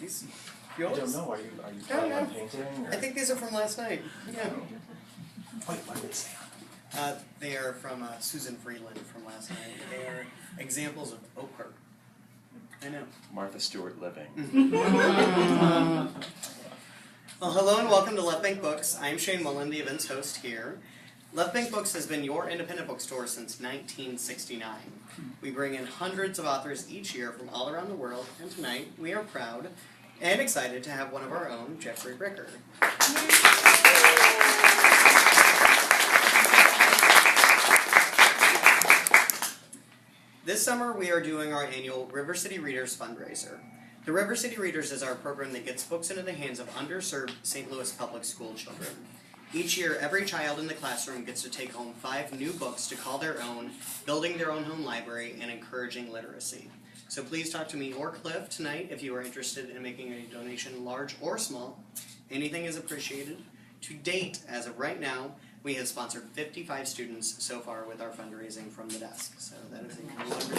these I yours? don't know. Are you planning on painting? Or? I think these are from last night. Yeah. Wait, what did it say on them? They are from Susan Freeland from last night. They are examples of ochre. I know. Martha Stewart living. Well, hello and welcome to Left Bank Books. I'm Shane Mullen, the events host here. Left Bank Books has been your independent bookstore since 1969. We bring in hundreds of authors each year from all around the world, and tonight we are proud and excited to have one of our own, Jeffrey Ricker. This summer we are doing our annual River City Readers fundraiser. The River City Readers is our program that gets books into the hands of underserved St. Louis public school children. Each year, every child in the classroom gets to take home 5 new books to call their own, building their own home library, and encouraging literacy. So please talk to me or Cliff tonight if you are interested in making a donation, large or small. Anything is appreciated. To date, as of right now, we have sponsored 55 students so far with our fundraising from the desk. So that is a wonderful.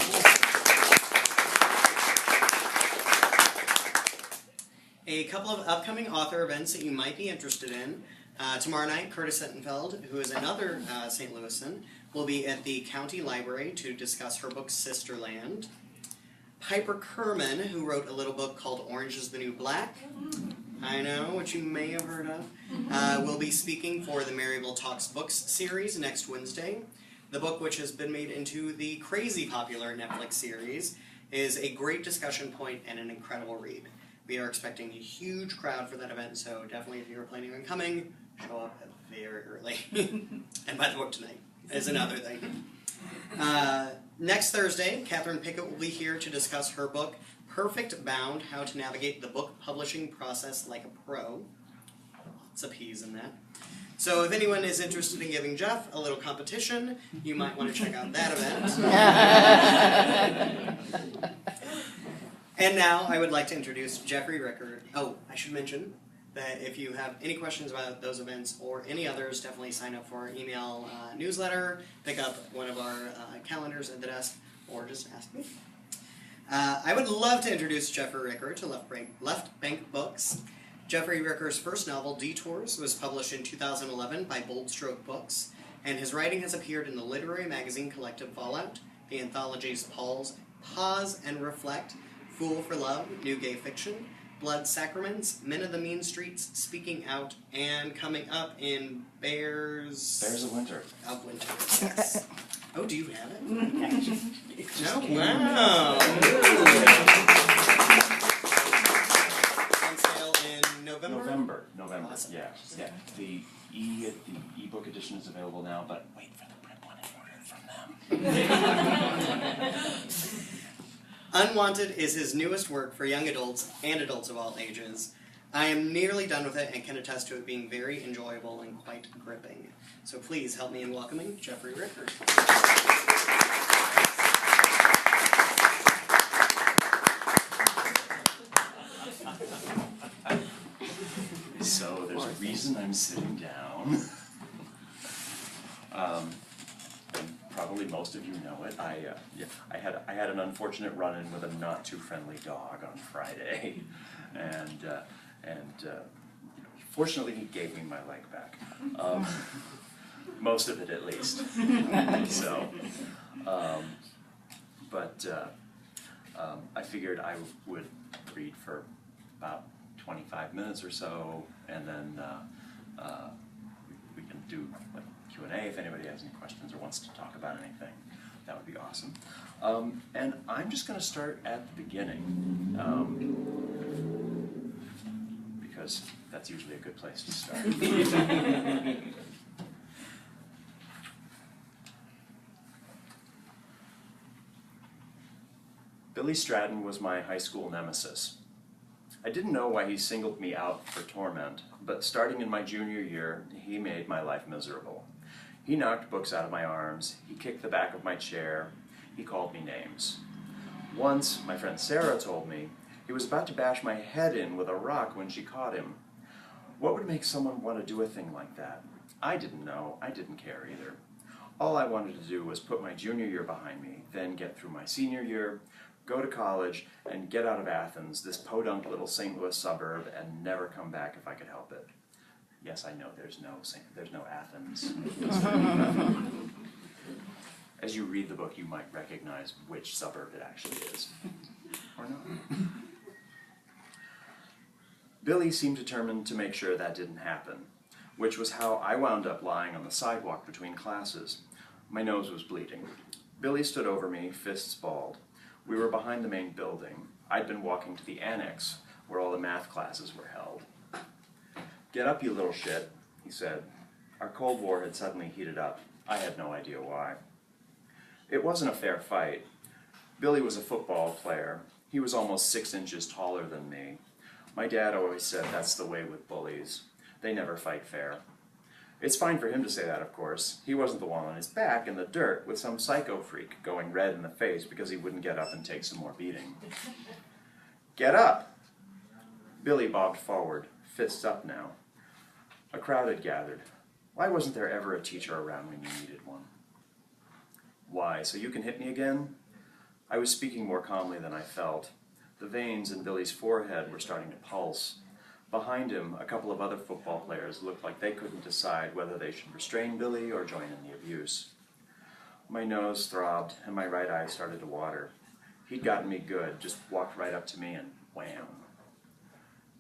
A couple of upcoming author events that you might be interested in. Tomorrow night, Curtis Sittenfeld, who is another St. Louisan, will be at the County Library to discuss her book Sisterland. Piper Kerman, who wrote a little book called Orange is the New Black, I know, which you may have heard of, will be speaking for the Maryville Talks Books series next Wednesday. The book, which has been made into the crazy popular Netflix series, is a great discussion point and an incredible read. We are expecting a huge crowd for that event, so definitely if you are planning on coming, show up very early. And buy the book tonight is another thing. Next Thursday, Catherine Pickett will be here to discuss her book, Perfect Bound, How to Navigate the Book Publishing Process Like a Pro. Lots of P's in that. So if anyone is interested in giving Jeff a little competition, you might want to check out that event. And now I would like to introduce Jeffrey Ricker. Oh, I should mention that if you have any questions about those events or any others, definitely sign up for our email newsletter, pick up one of our calendars at the desk, or just ask me. I would love to introduce Jeffrey Ricker to Left Bank Books. Jeffrey Ricker's first novel, Detours, was published in 2011 by Bold Stroke Books, and his writing has appeared in the literary magazine collective Fallout, the anthologies Pause and Reflect, Fool for Love, New Gay Fiction, Blood Sacraments, Men of the Mean Streets, Speaking Out, and coming up in Bears of Winter. Of Winter, yes. Oh, do you have it? No? Wow. On sale in November? November, Awesome. yeah. The e-book edition is available now, but wait for the print one and order it from them. Unwanted is his newest work for young adults and adults of all ages. I am nearly done with it and can attest to it being very enjoyable and quite gripping. So please help me in welcoming Jeffrey Ricker. So there's a reason I'm sitting down. Probably most of you know it. I had an unfortunate run-in with a not too friendly dog on Friday, and fortunately he gave me my leg back, most of it at least. So, I figured I would read for about 25 minutes or so, and then we can do like Q&A if anybody has any questions or wants to talk about anything. That would be awesome. And I'm just going to start at the beginning, because that's usually a good place to start. Billy Stratton was my high school nemesis. I didn't know why he singled me out for torment, but starting in my junior year, he made my life miserable. He knocked books out of my arms, he kicked the back of my chair, he called me names. Once, my friend Sarah told me he was about to bash my head in with a rock when she caught him. What would make someone want to do a thing like that? I didn't know, I didn't care either. All I wanted to do was put my junior year behind me, then get through my senior year, go to college, and get out of Athens, this podunk little St. Louis suburb, and never come back if I could help it. Yes, I know there's no Athens. As you read the book, you might recognize which suburb it actually is. Or not. Billy seemed determined to make sure that didn't happen, which was how I wound up lying on the sidewalk between classes. My nose was bleeding. Billy stood over me, fists balled. We were behind the main building. I'd been walking to the annex, where all the math classes were held. "Get up, you little shit," he said. Our Cold War had suddenly heated up. I had no idea why. It wasn't a fair fight. Billy was a football player. He was almost 6 inches taller than me. My dad always said that's the way with bullies. They never fight fair. It's fine for him to say that, of course. He wasn't the one on his back in the dirt with some psycho freak going red in the face because he wouldn't get up and take some more beating. "Get up!" Billy bobbed forward, fists up now. A crowd had gathered. Why wasn't there ever a teacher around when you needed one? "Why, so you can hit me again?" I was speaking more calmly than I felt. The veins in Billy's forehead were starting to pulse. Behind him, a couple of other football players looked like they couldn't decide whether they should restrain Billy or join in the abuse. My nose throbbed, and my right eye started to water. He'd gotten me good, just walked right up to me and wham.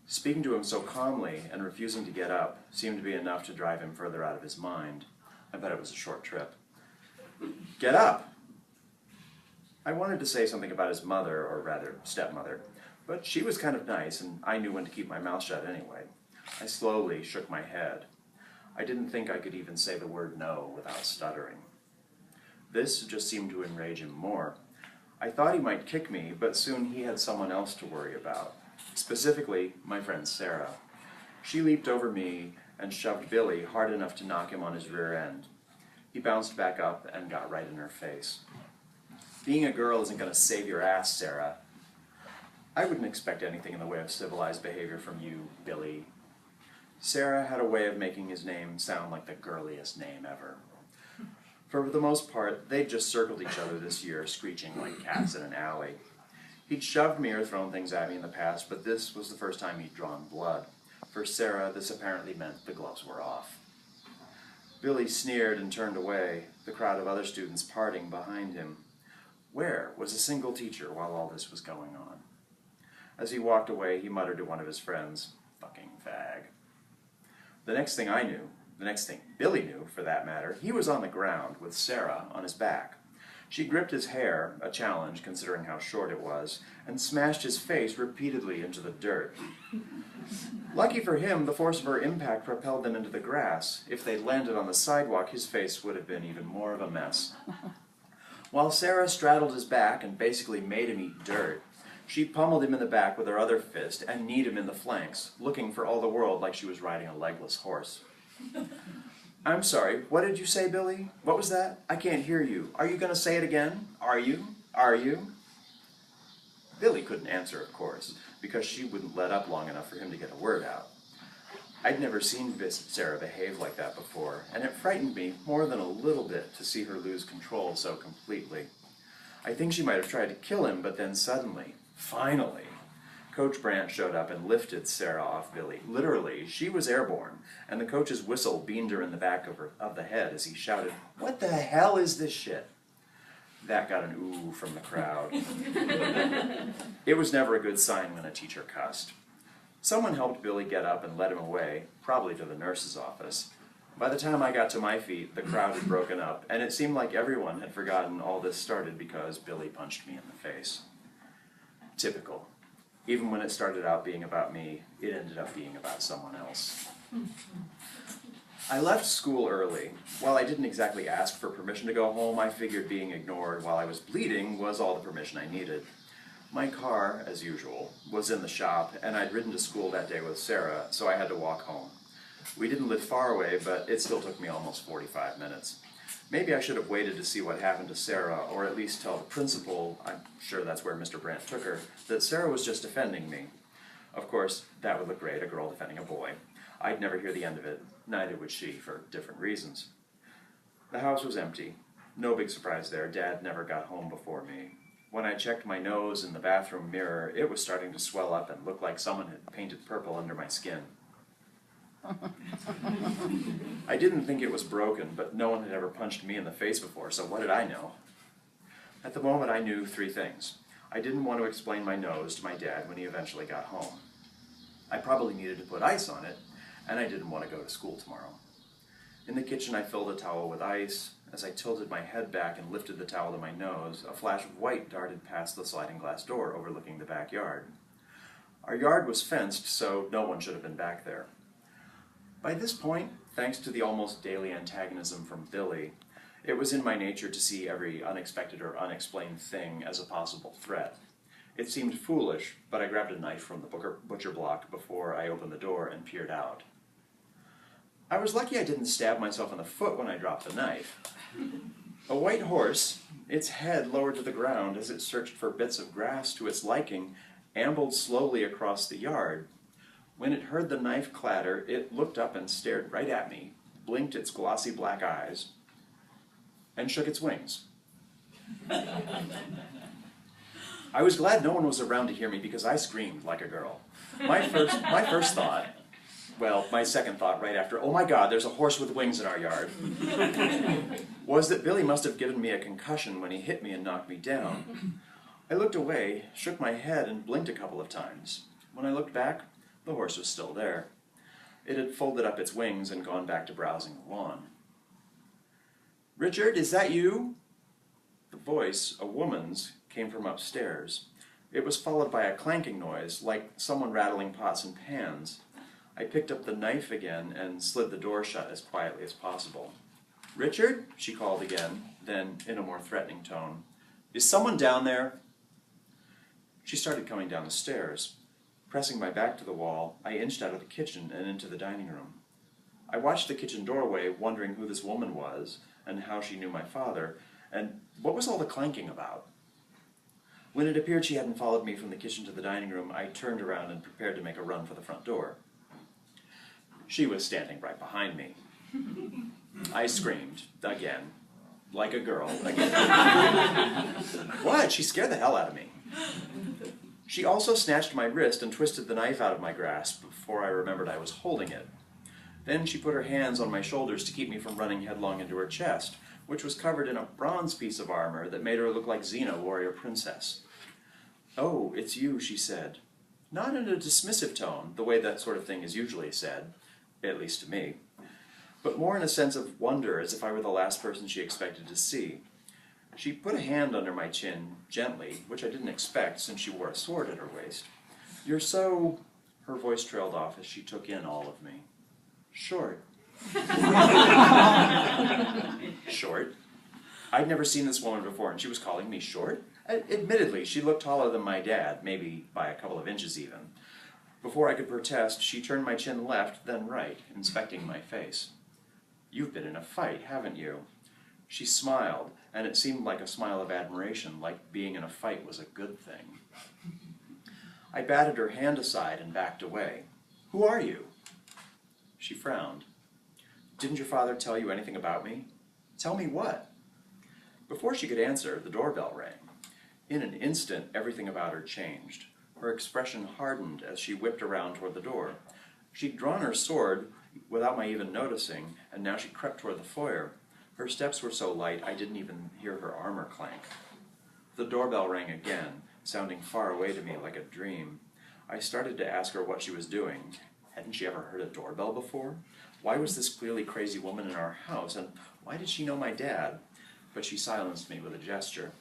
Speaking to him so calmly and refusing to get up seemed to be enough to drive him further out of his mind. I bet it was a short trip. "Get up!" I wanted to say something about his mother, or rather, stepmother, but she was kind of nice, and I knew when to keep my mouth shut anyway. I slowly shook my head. I didn't think I could even say the word no without stuttering. This just seemed to enrage him more. I thought he might kick me, but soon he had someone else to worry about. Specifically, my friend Sarah. She leaped over me and shoved Billy hard enough to knock him on his rear end. He bounced back up and got right in her face. "Being a girl isn't going to save your ass, Sarah." I wouldn't expect anything in the way of civilized behavior from you, Billy. Sarah had a way of making his name sound like the girliest name ever. For the most part, they'd just circled each other this year, screeching like cats in an alley. He'd shoved me or thrown things at me in the past, but this was the first time he'd drawn blood. For Sarah, this apparently meant the gloves were off. Billy sneered and turned away, the crowd of other students parting behind him. Where was a single teacher while all this was going on? As he walked away, he muttered to one of his friends, "Fucking fag." The next thing Billy knew, for that matter, he was on the ground with Sarah on his back. She gripped his hair, a challenge considering how short it was, and smashed his face repeatedly into the dirt. Lucky for him, the force of her impact propelled them into the grass. If they'd landed on the sidewalk, his face would have been even more of a mess. While Sarah straddled his back and basically made him eat dirt, she pummeled him in the back with her other fist and kneed him in the flanks, looking for all the world like she was riding a legless horse. "I'm sorry, what did you say, Billy? What was that? I can't hear you. Are you going to say it again? Are you? Are you?" Billy couldn't answer, of course, because she wouldn't let up long enough for him to get a word out. I'd never seen Sarah behave like that before, and it frightened me more than a little bit to see her lose control so completely. I think she might have tried to kill him, but then suddenly, finally, Coach Brandt showed up and lifted Sarah off Billy. Literally, she was airborne, and the coach's whistle beamed her in the back of the head as he shouted, "What the hell is this shit?" That got an ooh from the crowd. It was never a good sign when a teacher cussed. Someone helped Billy get up and led him away, probably to the nurse's office. By the time I got to my feet, the crowd had broken up, and it seemed like everyone had forgotten all this started because Billy punched me in the face. Typical. Even when it started out being about me, it ended up being about someone else. I left school early. While I didn't exactly ask for permission to go home, I figured being ignored while I was bleeding was all the permission I needed. My car, as usual, was in the shop, and I'd ridden to school that day with Sarah, so I had to walk home. We didn't live far away, but it still took me almost 45 minutes. Maybe I should have waited to see what happened to Sarah, or at least tell the principal, I'm sure that's where Mr. Brandt took her, that Sarah was just defending me. Of course, that would look great, a girl defending a boy. I'd never hear the end of it, neither would she, for different reasons. The house was empty. No big surprise there, Dad never got home before me. When I checked my nose in the bathroom mirror, it was starting to swell up and look like someone had painted purple under my skin. I didn't think it was broken, but no one had ever punched me in the face before, so what did I know? At the moment, I knew 3 things. I didn't want to explain my nose to my dad when he eventually got home. I probably needed to put ice on it, and I didn't want to go to school tomorrow. In the kitchen, I filled a towel with ice. As I tilted my head back and lifted the towel to my nose, a flash of white darted past the sliding glass door overlooking the backyard. Our yard was fenced, so no one should have been back there. By this point, thanks to the almost daily antagonism from Billy, it was in my nature to see every unexpected or unexplained thing as a possible threat. It seemed foolish, but I grabbed a knife from the butcher block before I opened the door and peered out. I was lucky I didn't stab myself in the foot when I dropped the knife. A white horse, its head lowered to the ground as it searched for bits of grass to its liking, ambled slowly across the yard. When it heard the knife clatter, it looked up and stared right at me, blinked its glossy black eyes, and shook its wings. I was glad no one was around to hear me because I screamed like a girl. My first thought, well, my second thought right after, oh my God, there's a horse with wings in our yard, was that Billy must have given me a concussion when he hit me and knocked me down. I looked away, shook my head, and blinked a couple of times. When I looked back, the horse was still there. It had folded up its wings and gone back to browsing the lawn. "Richard, is that you?" The voice, a woman's, came from upstairs. It was followed by a clanking noise, like someone rattling pots and pans. I picked up the knife again and slid the door shut as quietly as possible. "Richard?" she called again, then in a more threatening tone, "Is someone down there?" She started coming down the stairs. Pressing my back to the wall, I inched out of the kitchen and into the dining room. I watched the kitchen doorway, wondering who this woman was and how she knew my father, and what was all the clanking about? When it appeared she hadn't followed me from the kitchen to the dining room, I turned around and prepared to make a run for the front door. She was standing right behind me. I screamed, again, like a girl, again. What? She scared the hell out of me. She also snatched my wrist and twisted the knife out of my grasp before I remembered I was holding it. Then she put her hands on my shoulders to keep me from running headlong into her chest, which was covered in a bronze piece of armor that made her look like Xena, warrior princess. "Oh, it's you," she said. Not in a dismissive tone, the way that sort of thing is usually said, at least to me, but more in a sense of wonder, as if I were the last person she expected to see. She put a hand under my chin, gently, which I didn't expect since she wore a sword at her waist. "You're so..." Her voice trailed off as she took in all of me. "Short." Short? I'd never seen this woman before, and she was calling me short? Admittedly, she looked taller than my dad, maybe by a couple of inches even. Before I could protest, she turned my chin left, then right, inspecting my face. "You've been in a fight, haven't you?" She smiled, and it seemed like a smile of admiration, like being in a fight was a good thing. I batted her hand aside and backed away. "Who are you?" She frowned. "Didn't your father tell you anything about me?" "Tell me what?" Before she could answer, the doorbell rang. In an instant, everything about her changed. Her expression hardened as she whipped around toward the door. She'd drawn her sword without my even noticing, and now she crept toward the foyer. Her steps were so light I didn't even hear her armor clank. The doorbell rang again, sounding far away to me like a dream. I started to ask her what she was doing. Hadn't she ever heard a doorbell before? Why was this clearly crazy woman in our house, and why did she know my dad? But she silenced me with a gesture.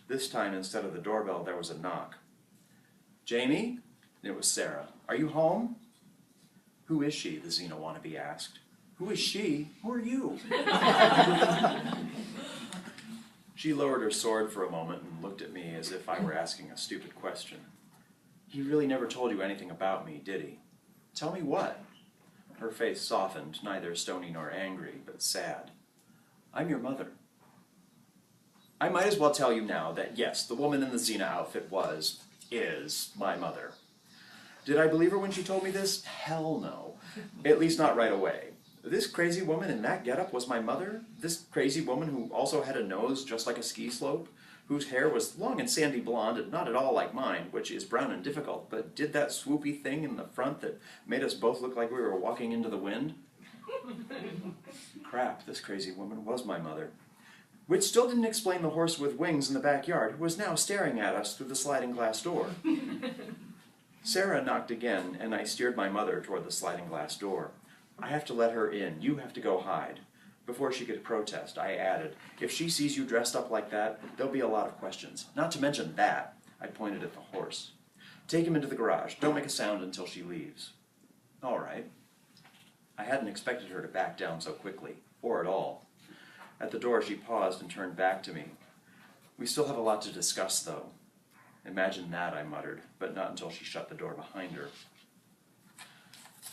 This time, instead of the doorbell, there was a knock. "Jamie?" It was Sarah. "Are you home?" "Who is she?" the Xena wannabe asked. "Who is she? Who are you?" She lowered her sword for a moment and looked at me as if I were asking a stupid question. "He really never told you anything about me, did he?" "Tell me what?" Her face softened, neither stony nor angry, but sad. "I'm your mother." I might as well tell you now that yes, the woman in the Xena outfit is my mother. Did I believe her when she told me this? Hell no. At least not right away. This crazy woman in that getup was my mother? This crazy woman who also had a nose just like a ski slope? whose hair was long and sandy blonde and not at all like mine, which is brown and difficult, but did that swoopy thing in the front that made us both look like we were walking into the wind. Crap, this crazy woman was my mother. Which still didn't explain the horse with wings in the backyard, who was now staring at us through the sliding glass door. Sarah knocked again, and I steered my mother toward the sliding glass door. I have to let her in. You have to go hide. Before she could protest, I added, if she sees you dressed up like that, there'll be a lot of questions. Not to mention that. I pointed at the horse. Take him into the garage. Don't make a sound until she leaves. All right. I hadn't expected her to back down so quickly, or at all. At the door, she paused and turned back to me. We still have a lot to discuss, though. Imagine that, I muttered, but not until she shut the door behind her.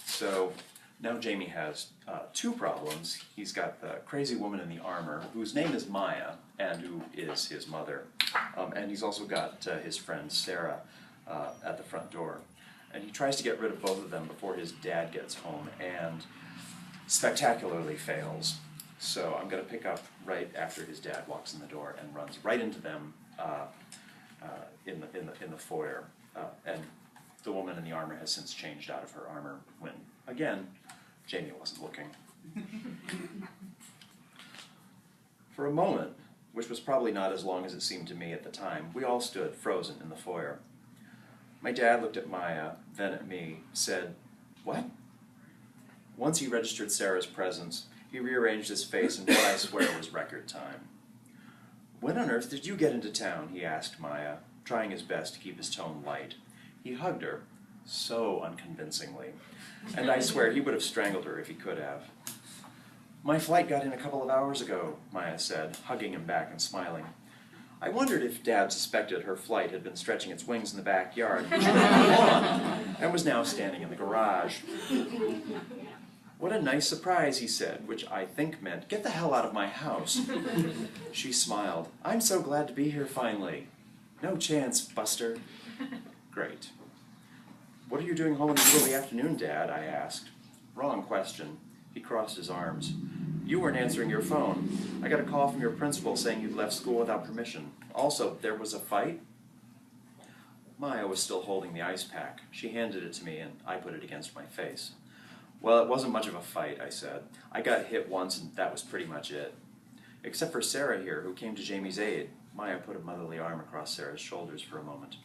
So now Jamie has two problems. He's got the crazy woman in the armor, whose name is Maya, and who is his mother. And he's also got his friend Sarah at the front door. And he tries to get rid of both of them before his dad gets home, and spectacularly fails. So I'm going to pick up right after his dad walks in the door and runs right into them in the foyer. And the woman in the armor has since changed out of her armor when, again, Jamie wasn't looking. For a moment, which was probably not as long as it seemed to me at the time, we all stood frozen in the foyer. My dad looked at Maya, then at me, said, "What?" Once he registered Sarah's presence, he rearranged his face in what I swear was record time. "When on earth did you get into town?" he asked Maya, trying his best to keep his tone light. He hugged her, so unconvincingly, and I swear he would have strangled her if he could have. "My flight got in a couple of hours ago," Maya said, hugging him back and smiling. I wondered if Dad suspected her flight had been stretching its wings in the backyard, and was now standing in the garage. "What a nice surprise," he said, which I think meant, "Get the hell out of my house." She smiled. "I'm so glad to be here finally." "No chance, Buster." Great. "What are you doing home in the middle of the afternoon, Dad?" I asked. Wrong question. He crossed his arms. "You weren't answering your phone. I got a call from your principal saying you'd left school without permission. Also, there was a fight?" Maya was still holding the ice pack. She handed it to me, and I put it against my face. "Well, it wasn't much of a fight," I said. "I got hit once, and that was pretty much it. Except for Sarah here, who came to Jamie's aid." Maya put a motherly arm across Sarah's shoulders for a moment.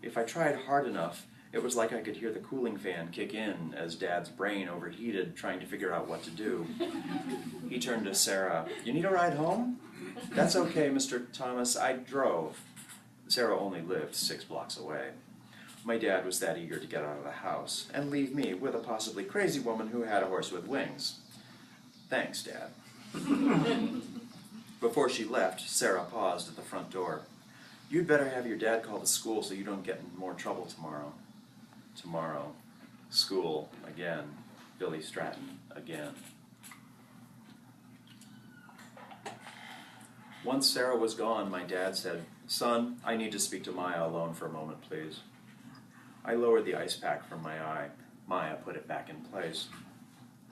If I tried hard enough, it was like I could hear the cooling fan kick in as Dad's brain overheated, trying to figure out what to do. He turned to Sarah. "You need a ride home?" "That's okay, Mr. Thomas. I drove." Sarah only lived 6 blocks away. My dad was that eager to get out of the house and leave me with a possibly crazy woman who had a horse with wings. "Thanks, Dad." Before she left, Sarah paused at the front door. "You'd better have your dad call the school so you don't get in more trouble tomorrow." Tomorrow. School again. Billy Stratton again. Once Sarah was gone, my dad said, "Son, I need to speak to Maya alone for a moment, please." I lowered the ice pack from my eye. Maya put it back in place.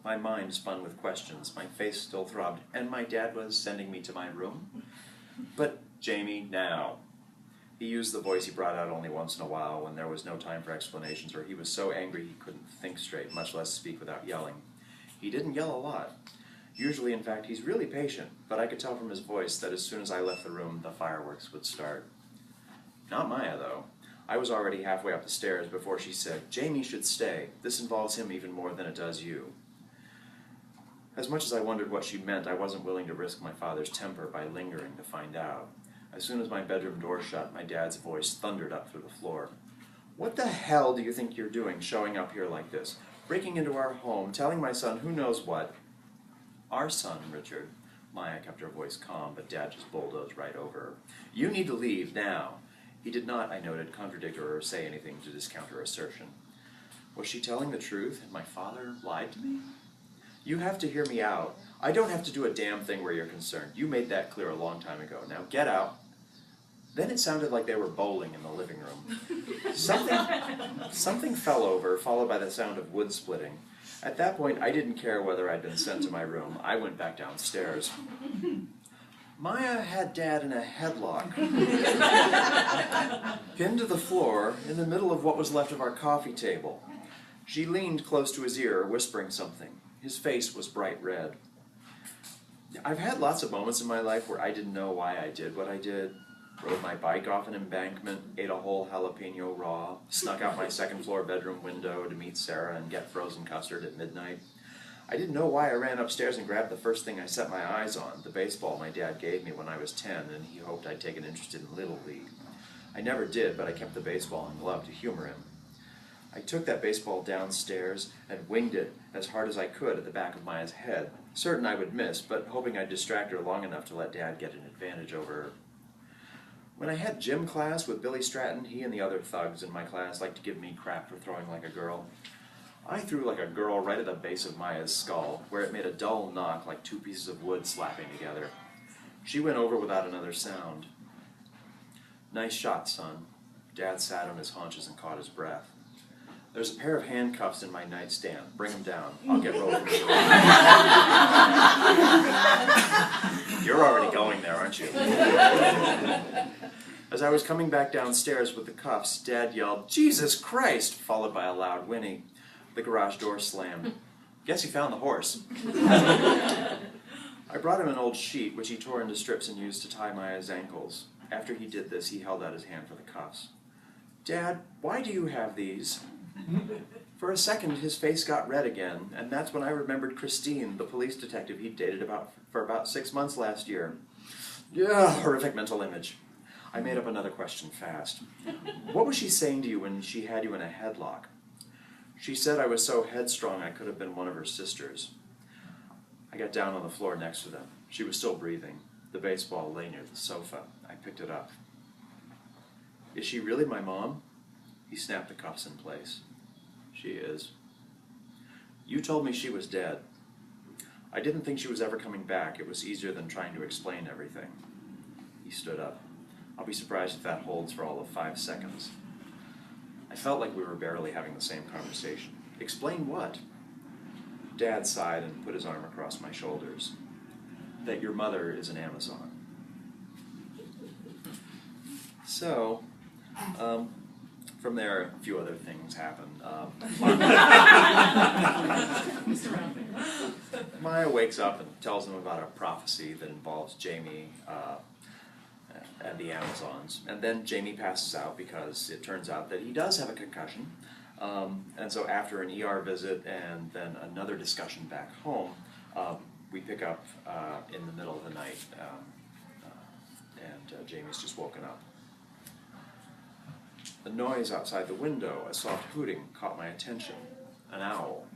My mind spun with questions. My face still throbbed, and my dad was sending me to my room? "But, Jamie, now." He used the voice he brought out only once in a while when there was no time for explanations or he was so angry he couldn't think straight, much less speak without yelling. He didn't yell a lot. Usually, in fact, he's really patient, but I could tell from his voice that as soon as I left the room, the fireworks would start. Not Maya, though. I was already halfway up the stairs before she said, "Jamie should stay. This involves him even more than it does you." As much as I wondered what she meant, I wasn't willing to risk my father's temper by lingering to find out. As soon as my bedroom door shut, my dad's voice thundered up through the floor. "What the hell do you think you're doing, showing up here like this? Breaking into our home, telling my son who knows what?" "Our son, Richard." Maya kept her voice calm, but Dad just bulldozed right over her. "You need to leave now." He did not, I noted, contradict her or say anything to discount her assertion. Was she telling the truth? Had my father lied to me? "You have to hear me out. I don't have to do a damn thing where you're concerned. You made that clear a long time ago. Now get out." Then it sounded like they were bowling in the living room. Something fell over, followed by the sound of wood splitting. At that point, I didn't care whether I'd been sent to my room. I went back downstairs. Maya had Dad in a headlock, pinned to the floor in the middle of what was left of our coffee table. She leaned close to his ear, whispering something. His face was bright red. I've had lots of moments in my life where I didn't know why I did what I did. Rode my bike off an embankment, ate a whole jalapeno raw, snuck out my second-floor bedroom window to meet Sarah and get frozen custard at midnight. I didn't know why I ran upstairs and grabbed the first thing I set my eyes on, the baseball my dad gave me when I was 10, and he hoped I'd take an interest in Little League. I never did, but I kept the baseball and glove to humor him. I took that baseball downstairs and winged it as hard as I could at the back of Maya's head, certain I would miss, but hoping I'd distract her long enough to let Dad get an advantage over her. When I had gym class with Billy Stratton, he and the other thugs in my class liked to give me crap for throwing like a girl. I threw like a girl right at the base of Maya's skull, where it made a dull knock like two pieces of wood slapping together. She went over without another sound. Nice shot, son. Dad sat on his haunches and caught his breath. There's a pair of handcuffs in my nightstand. Bring them down. I'll get rolling. You're already going there, aren't you? As I was coming back downstairs with the cuffs, Dad yelled, "Jesus Christ!" followed by a loud whinny. The garage door slammed. Guess he found the horse. I brought him an old sheet, which he tore into strips and used to tie Maya's ankles. After he did this, he held out his hand for the cuffs. "Dad, why do you have these?" For a second, his face got red again, and that's when I remembered Christine, the police detective he'd dated for about 6 months last year. Yeah, horrific mental image. I made up another question fast. What was she saying to you when she had you in a headlock? She said I was so headstrong I could have been one of her sisters. I got down on the floor next to them. She was still breathing. The baseball lay near the sofa. I picked it up. Is she really my mom? He snapped the cuffs in place. She is. You told me she was dead. I didn't think she was ever coming back. It was easier than trying to explain everything. He stood up. I'll be surprised if that holds for all of 5 seconds. I felt like we were barely having the same conversation. Explain what? Dad sighed and put his arm across my shoulders. That your mother is an Amazon. So, from there, a few other things happened. Maya wakes up and tells him about a prophecy that involves Jamie and the Amazons. And then Jamie passes out because it turns out that he does have a concussion. And so after an ER visit and then another discussion back home, we pick up in the middle of the night, and Jamie's just woken up. The noise outside the window, a soft hooting, caught my attention. An owl.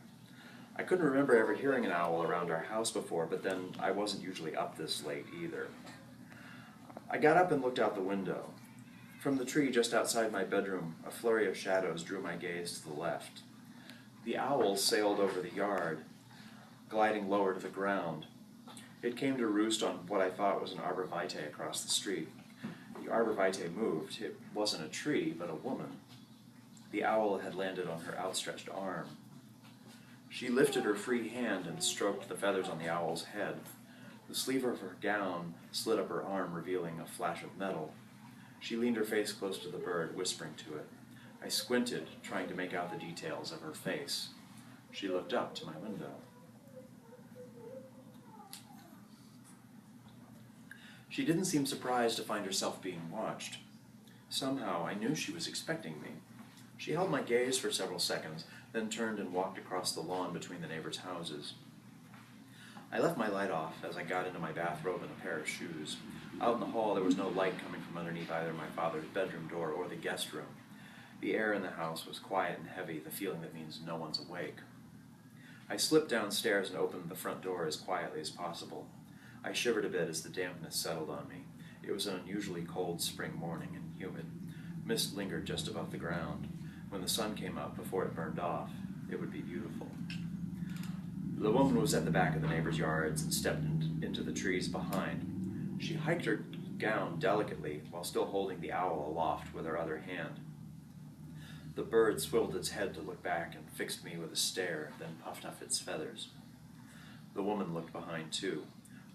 I couldn't remember ever hearing an owl around our house before, but then I wasn't usually up this late either. I got up and looked out the window. From the tree just outside my bedroom, a flurry of shadows drew my gaze to the left. The owl sailed over the yard, gliding lower to the ground. It came to roost on what I thought was an arborvitae across the street. The arborvitae moved. It wasn't a tree, but a woman. The owl had landed on her outstretched arm. She lifted her free hand and stroked the feathers on the owl's head. The sleeve of her gown slid up her arm, revealing a flash of metal. She leaned her face close to the bird, whispering to it. I squinted, trying to make out the details of her face. She looked up to my window. She didn't seem surprised to find herself being watched. Somehow, I knew she was expecting me. She held my gaze for several seconds, then turned and walked across the lawn between the neighbors' houses. I left my light off as I got into my bathrobe and a pair of shoes. Out in the hall, there was no light coming from underneath either my father's bedroom door or the guest room. The air in the house was quiet and heavy, the feeling that means no one's awake. I slipped downstairs and opened the front door as quietly as possible. I shivered a bit as the dampness settled on me. It was an unusually cold spring morning and humid. Mist lingered just above the ground. When the sun came up before it burned off, it would be beautiful. The woman was at the back of the neighbors' yards and stepped into the trees behind. She hiked her gown delicately while still holding the owl aloft with her other hand. The bird swiveled its head to look back and fixed me with a stare, then puffed up its feathers. The woman looked behind too.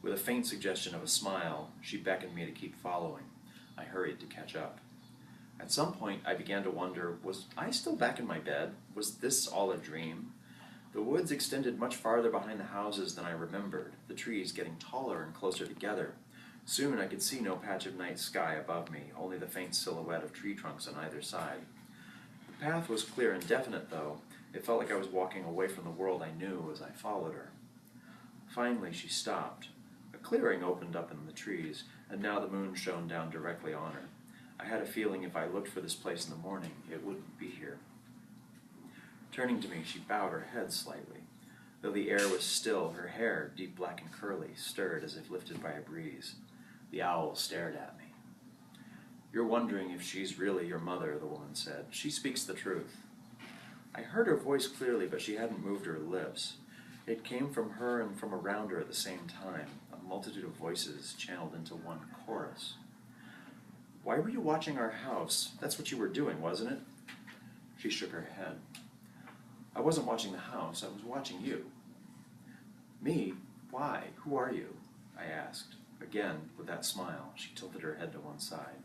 With a faint suggestion of a smile, she beckoned me to keep following. I hurried to catch up. At some point, I began to wonder, was I still back in my bed? Was this all a dream? The woods extended much farther behind the houses than I remembered, the trees getting taller and closer together. Soon I could see no patch of night sky above me, only the faint silhouette of tree trunks on either side. The path was clear and definite, though. It felt like I was walking away from the world I knew as I followed her. Finally, she stopped. A clearing opened up in the trees, and now the moon shone down directly on her. I had a feeling if I looked for this place in the morning, it wouldn't be here. Turning to me, she bowed her head slightly. Though the air was still, her hair, deep black and curly, stirred as if lifted by a breeze. The owl stared at me. "You're wondering if she's really your mother," the woman said. "She speaks the truth." I heard her voice clearly, but she hadn't moved her lips. It came from her and from around her at the same time, a multitude of voices channeled into one chorus. "Why were you watching our house? That's what you were doing, wasn't it?" She shook her head. "I wasn't watching the house, I was watching you." "Me? Why? Who are you?" I asked. Again, with that smile, she tilted her head to one side.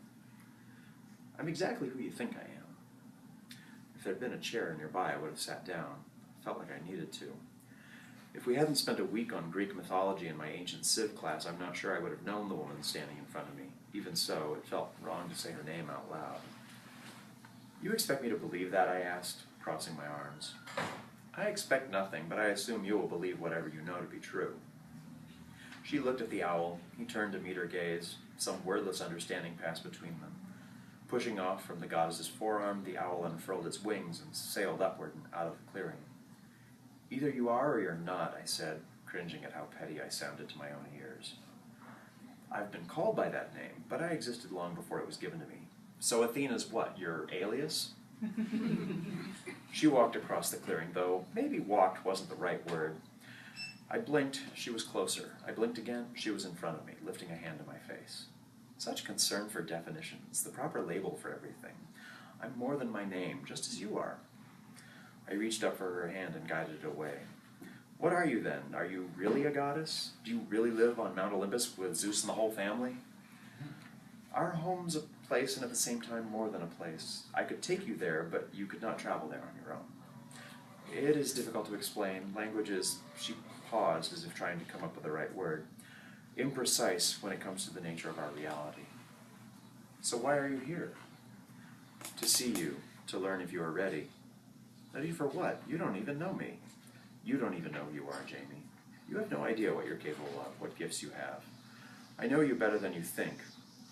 "I'm exactly who you think I am." If there'd been a chair nearby, I would have sat down. I felt like I needed to. If we hadn't spent a week on Greek mythology in my ancient Civ class, I'm not sure I would have known the woman standing in front of me. Even so, it felt wrong to say her name out loud. "You expect me to believe that?" I asked, crossing my arms. "I expect nothing, but I assume you will believe whatever you know to be true." She looked at the owl. He turned to meet her gaze. Some wordless understanding passed between them. Pushing off from the goddess's forearm, the owl unfurled its wings and sailed upward and out of the clearing. "Either you are or you're not," I said, cringing at how petty I sounded to my own ears. "I've been called by that name, but I existed long before it was given to me. So Athena's what, your alias?" She walked across the clearing, though maybe walked wasn't the right word. I blinked, she was closer. I blinked again, she was in front of me, lifting a hand to my face. Such concern for definitions, the proper label for everything. I'm more than my name, just as you are. I reached up for her hand and guided it away. "What are you then? Are you really a goddess? Do you really live on Mount Olympus with Zeus and the whole family?" "Our home's a place and at the same time more than a place. I could take you there, but you could not travel there on your own. It is difficult to explain. Language is," she paused as if trying to come up with the right word, "imprecise when it comes to the nature of our reality." "So why are you here?" "To see you, to learn if you are ready." "Ready for what? You don't even know me." "You don't even know who you are, Jamie. You have no idea what you're capable of, what gifts you have. I know you better than you think.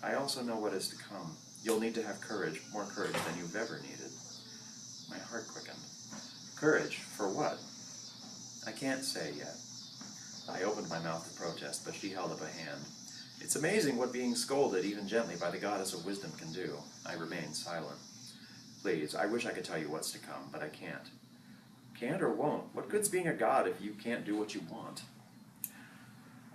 I also know what is to come. You'll need to have courage, more courage than you've ever needed." My heart quickened. "Courage? For what?" "I can't say yet." I opened my mouth to protest, but she held up a hand. "It's amazing what being scolded, even gently, by the goddess of wisdom can do." I remained silent. "Please, I wish I could tell you what's to come, but I can't." "Can't or won't? What good's being a god if you can't do what you want?"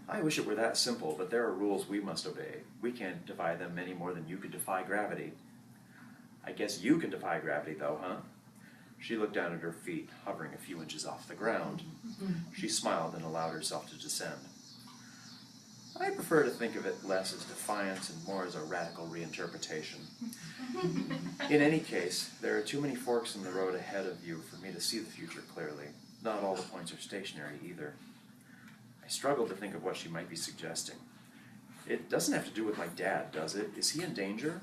"I wish it were that simple, but there are rules we must obey. We can't defy them any more than you could defy gravity." "I guess you can defy gravity, though, huh?" She looked down at her feet, hovering a few inches off the ground. She smiled and allowed herself to descend. "I prefer to think of it less as defiance and more as a radical reinterpretation. In any case, there are too many forks in the road ahead of you for me to see the future clearly. Not all the points are stationary either." I struggled to think of what she might be suggesting. "It doesn't have to do with my dad, does it? Is he in danger?"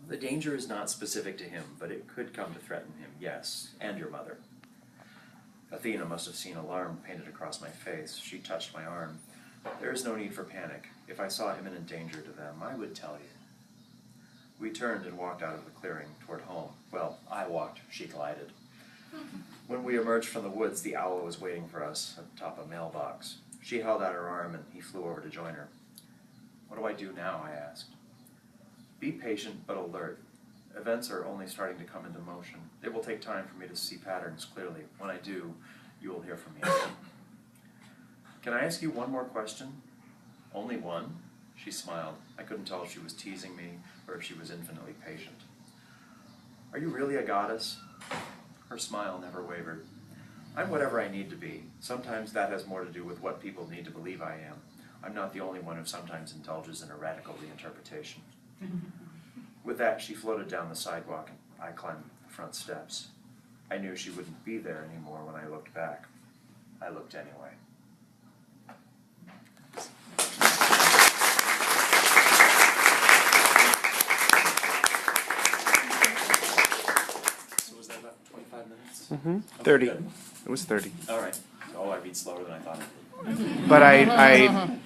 "The danger is not specific to him, but it could come to threaten him, yes, and your mother." Athena must have seen alarm painted across my face. She touched my arm. "There is no need for panic. If I saw imminent danger to them, I would tell you." We turned and walked out of the clearing toward home. Well, I walked, she glided. When we emerged from the woods, the owl was waiting for us atop a mailbox. She held out her arm and he flew over to join her. "What do I do now?" I asked. "Be patient but alert. Events are only starting to come into motion. It will take time for me to see patterns clearly. When I do, you will hear from me again." "Can I ask you one more question?" "Only one?" She smiled. I couldn't tell if she was teasing me or if she was infinitely patient. "Are you really a goddess?" Her smile never wavered. "I'm whatever I need to be. Sometimes that has more to do with what people need to believe I am. I'm not the only one who sometimes indulges in a radical reinterpretation. With that, she floated down the sidewalk, and I climbed the front steps. I knew she wouldn't be there anymore when I looked back. I looked anyway. So was that about 25 minutes? Mm-hmm. Okay, 30. good. It was 30. All right. Oh, I read slower than I thought. But I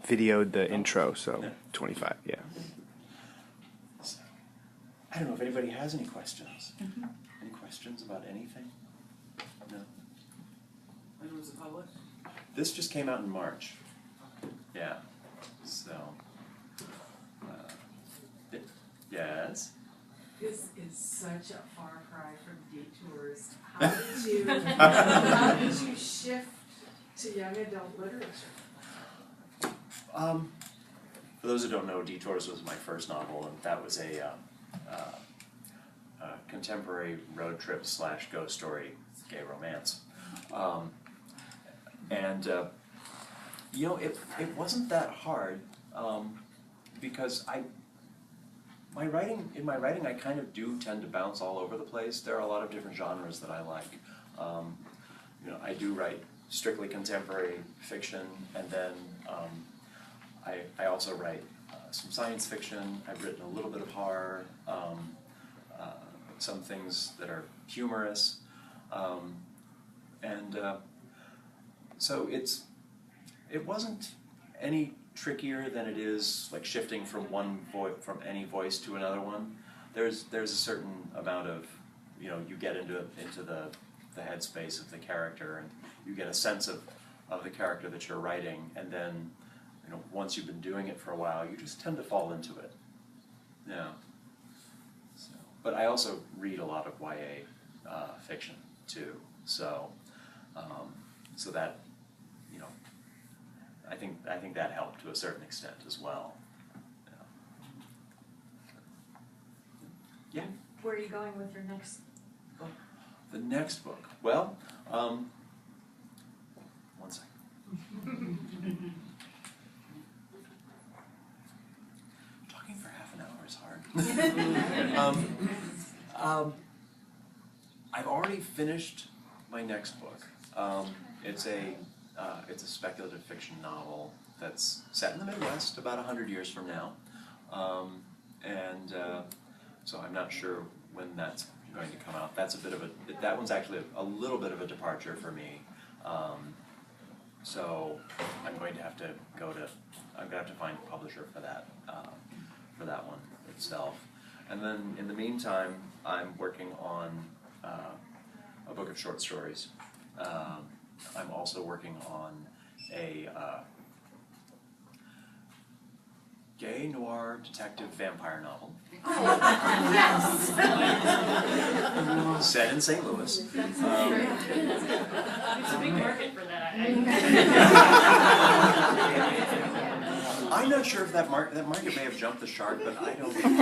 videoed the intro, so 25. Yeah. So, I don't know if anybody has any questions. Any questions about anything? No. When was it published? This just came out in March. Yeah. So. Yes. This is such a far cry from detours. How did you shift to young adult literature? For those who don't know, Detours was my first novel, and that was a contemporary road trip / ghost story, gay romance. You know, it wasn't that hard because in my writing, I kind of do tend to bounce all over the place. There are a lot of different genres that I like. You know, I do write strictly contemporary fiction, and then I also write some science fiction. I've written a little bit of horror, some things that are humorous, so it wasn't any trickier than it is like shifting from from any voice to another one. There's a certain amount of, you know, you get into the headspace of the character, and you get a sense of the character that you're writing, and then, you know, once you've been doing it for a while, you just tend to fall into it. Yeah. So, but I also read a lot of YA fiction too, so so that, you know, I think that helped to a certain extent as well. Yeah. Where are you going with your next book? The next book. Well, one second. Talking for half an hour is hard. I've already finished my next book. It's a speculative fiction novel that's set in the Midwest about 100 years from now, so I'm not sure when that's going to come out. That one's actually a little bit of a departure for me. So I'm going to have to find a publisher for that one itself. And then in the meantime, I'm working on a book of short stories. I'm also working on a gay noir detective vampire novel. Yes! Set in St. Louis. There's a big market for that. I'm not sure if that market may have jumped the shark, but I don't care.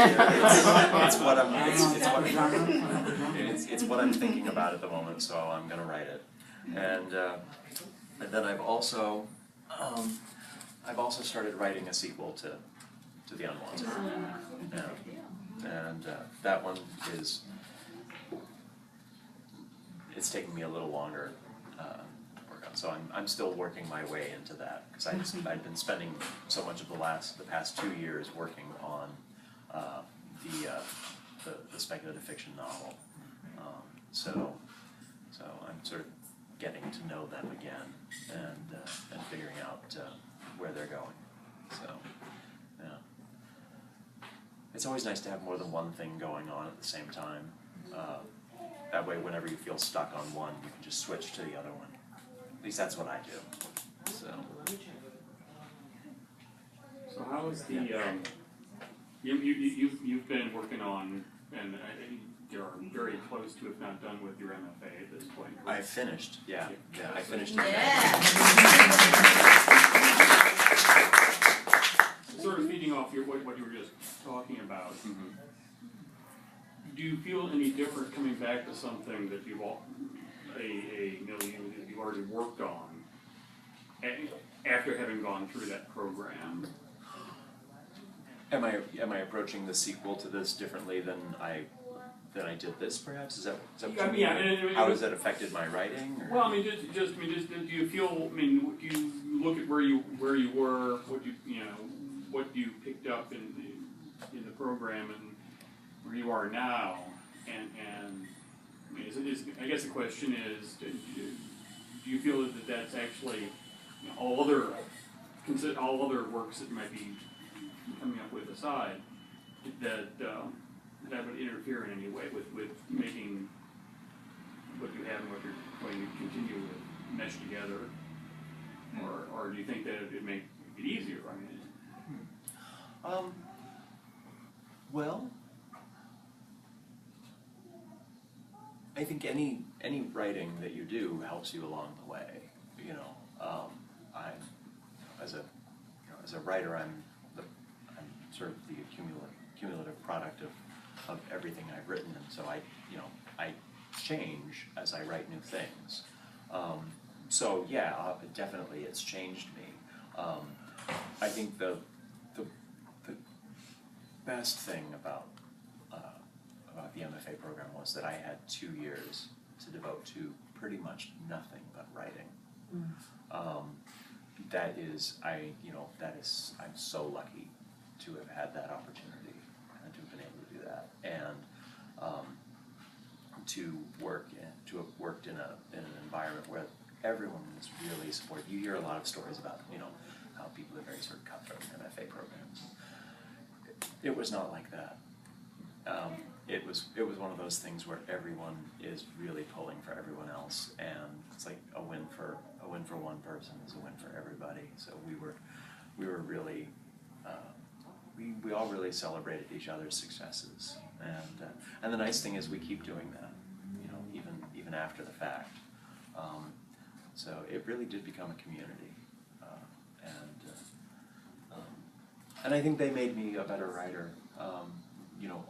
It's what I'm thinking about at the moment, so I'm going to write it. And then I've also started writing a sequel to The Unwanted. And that one it's taking me a little longer to work on. So I'm still working my way into that, because I've been spending so much of the past 2 years working on the speculative fiction novel. So I'm sort of getting to know them again and figuring out where they're going. So, yeah. It's always nice to have more than one thing going on at the same time. That way, whenever you feel stuck on one, you can just switch to the other one. At least that's what I do. So how is the you've been working on, and you're very close to, if not done with, your MFA at this point? I finished. Yeah, I finished. Sort of feeding off what you were just talking about. Mm-hmm. Do you feel any different coming back to something that you've already worked on after having gone through that program? Am I approaching the sequel to this differently than I did this? Perhaps is that what you mean? How has that affected my writing? Or? Well, I mean, just do you feel? I mean, do you look at where you were, what you picked up in the program, and where you are now, and I mean, I guess the question is, do you feel that that's actually all other works that you might be coming up with aside, that would interfere in any way with making what you have and what you're going to continue to mesh together, or do you think that it'd make it easier? I mean, well, I think any writing that you do helps you along the way. As a writer, I'm sort of the cumulative product of everything I've written, and so I change as I write new things. So yeah, definitely it's changed me. I think the best thing about the MFA program was that I had 2 years to devote to pretty much nothing but writing. I'm so lucky to have had that opportunity and to have been able to do that, and to have worked in an environment where everyone was really supportive. You hear a lot of stories about how people are very sort of cutthroat in MFA programs. It was not like that. It was one of those things where everyone is really pulling for everyone else, and it's like a win for one person is a win for everybody. So we were really we all really celebrated each other's successes, and the nice thing is we keep doing that, even after the fact. So it really did become a community, and I think they made me a better writer.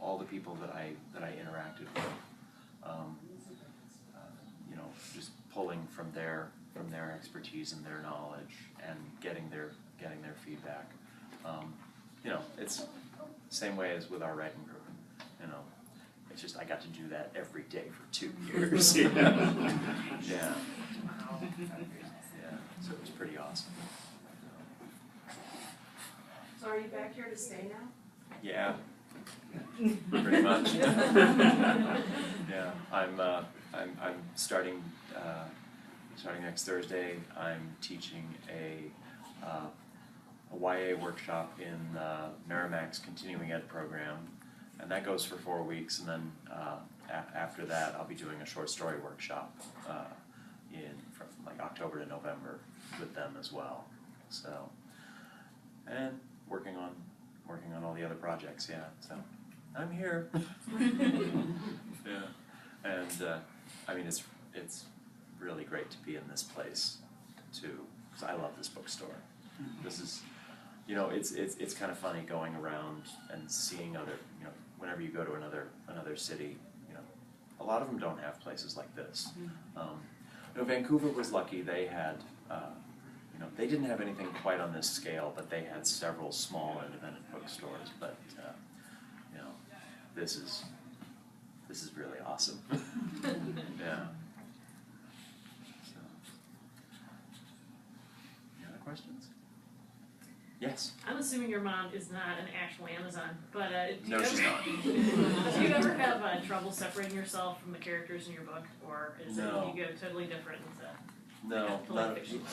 All the people that I interacted with, just pulling from their expertise and their knowledge and getting their feedback. It's the same way as with our writing group. It's just I got to do that every day for 2 years. Yeah. So it was pretty awesome. So are you back here to stay now? Yeah. Pretty much. Yeah, I'm starting next Thursday. I'm teaching a YA workshop in Merrimack's continuing ed program, and that goes for 4 weeks. And then after that, I'll be doing a short story workshop from like October to November with them as well. So, and working on all the other projects. Yeah, so I'm here. Yeah, and I mean it's really great to be in this place too, because I love this bookstore. This is, it's kind of funny going around and seeing other, whenever you go to another city, a lot of them don't have places like this. Vancouver was lucky; they had. They didn't have anything quite on this scale, but they had several small independent bookstores. But this is really awesome. Yeah. So, any other questions? Yes. I'm assuming your mom is not an actual Amazon, but No, she's not. do you ever have trouble separating yourself from the characters in your book, or is No. it you go totally different? No, totally not. fictional?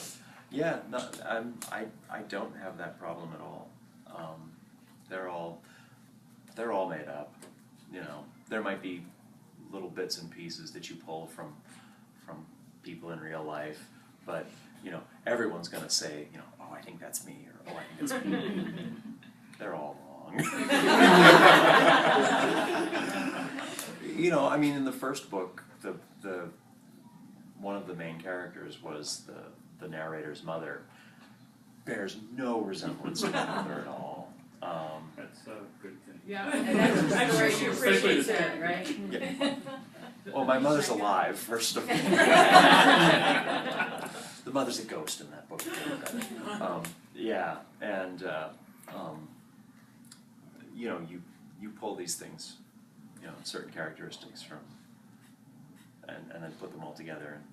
Yeah, I don't have that problem at all. They're all made up. There might be little bits and pieces that you pull from people in real life, but everyone's gonna say, oh, I think that's me, or oh, I think that's me. They're all wrong. I mean, in the first book, the one of the main characters was the narrator's mother. Bears no resemblance to my mother at all. that's a good thing. Yeah, and I'm sure she appreciates that, right? Yeah. Well, my mother's alive, first of all. The mother's a ghost in that book. Yeah, and you know, you pull these things, you know, certain characteristics from, and then put them all together and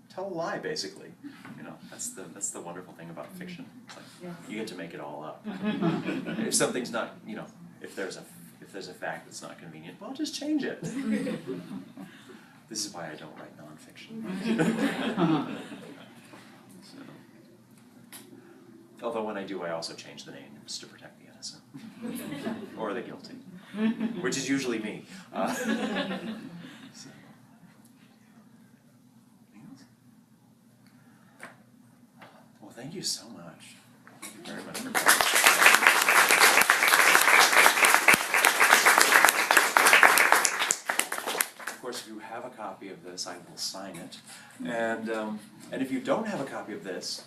tell a lie, basically. You know, that's the wonderful thing about fiction. It's like, you get to make it all up. If something's not, you know, if there's a fact that's not convenient, well, just change it. This is why I don't write nonfiction. So, although when I do, I also change the names to protect the innocent or the guilty, which is usually me. So. Anything else? Well, thank you so much. Thank you very much for coming. Of course, if you have a copy of this, I will sign it. And if you don't have a copy of this,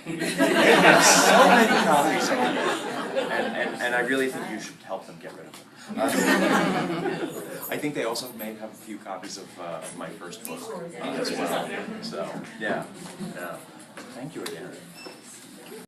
you have so many copies of it. And I really think you should help them get rid of them. I think they also may have a few copies of my first book as well. So, yeah. Thank you again.